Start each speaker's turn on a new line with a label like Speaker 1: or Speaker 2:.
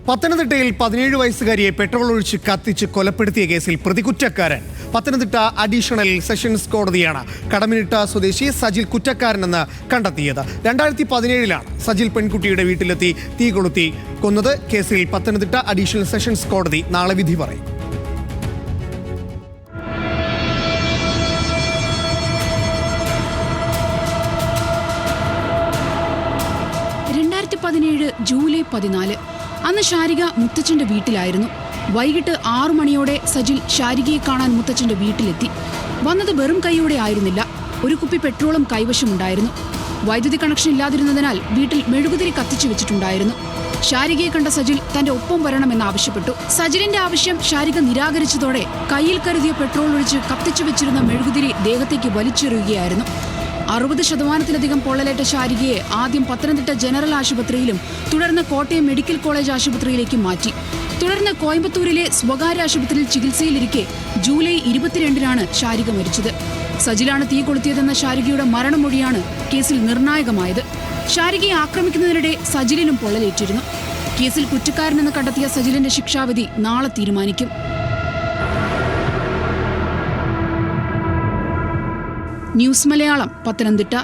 Speaker 1: പത്തനംതിട്ടയിൽ 17 വയസ്സുകാരിയെ പെട്രോൾ ഒഴിച്ച് കത്തിച്ച് കൊലപ്പെടുത്തിയ കേസിൽ പ്രതികുറ്റക്കാരൻ പത്തനംതിട്ട അഡീഷണൽ സെഷൻസ് കോടതിയാണ് കടമനിട്ട സ്വദേശി സജിൽ കുറ്റക്കാരനെന്ന് കണ്ടെത്തിയത്. 2017-ലാണ് സജിൽ പെൺകുട്ടിയുടെ വീട്ടിലെത്തി തീ കൊളുത്തി കൊന്നത്. കേസിൽ പത്തനംതിട്ട അഡീഷണൽ സെഷൻസ് കോടതി നാളെ വിധി പറയും.
Speaker 2: ജൂലൈ 14 അന്ന് ശാരിക മുത്തച്ഛന്റെ വീട്ടിലായിരുന്നു. വൈകിട്ട് 6 മണിയോടെ സജിൽ ശാരികയെ കാണാൻ മുത്തച്ഛന്റെ വീട്ടിലെത്തി. വന്നത് വെറും കൈയോടെ ആയിരുന്നില്ല. ഒരു കുപ്പി പെട്രോളും കൈവശമുണ്ടായിരുന്നു. വൈദ്യുതി കണക്ഷൻ ഇല്ലാതിരുന്നതിനാൽ വീട്ടിൽ മെഴുകുതിരി കത്തിച്ചു വെച്ചിട്ടുണ്ടായിരുന്നു. ശാരികയെ കണ്ട സജിൽ തന്റെ ഒപ്പം വരണമെന്നാവശ്യപ്പെട്ടു. സജിലിന്റെ ആവശ്യം ശാരിക നിരാകരിച്ചതോടെ കയ്യിൽ കരുതിയ പെട്രോൾ ഒഴിച്ച് കത്തിച്ചു വെച്ചിരുന്ന മെഴുകുതിരി ദേഹത്തേക്ക് വലിച്ചെറിയുകയായിരുന്നു. 60% പൊള്ളലേറ്റ ശാരികയെ ആദ്യം പത്തനംതിട്ട ജനറൽ ആശുപത്രിയിലും തുടർന്ന് കോട്ടയം മെഡിക്കൽ കോളേജ് ആശുപത്രിയിലേക്ക് മാറ്റി. തുടർന്ന് കോയമ്പത്തൂരിലെ സ്വകാര്യ ആശുപത്രിയിൽ ചികിത്സയിലിരിക്കെ ജൂലൈ 22-നാണ് ശാരിക മരിച്ചത്. സജിലാണ് തീ കൊളുത്തിയതെന്ന ശാരികയുടെ മരണമൊഴിയാണ് കേസിൽ നിർണായകമായത്. ശാരികയെ ആക്രമിക്കുന്നതിനിടെ സജിലിനും പൊള്ളലേറ്റിരുന്നു. കേസിൽ കുറ്റക്കാരനെന്ന് കണ്ടെത്തിയ സജിലിന്റെ ശിക്ഷാവിധി നാളെ തീരുമാനിക്കും. ന്യൂസ് മലയാളം, പത്തനംതിട്ട.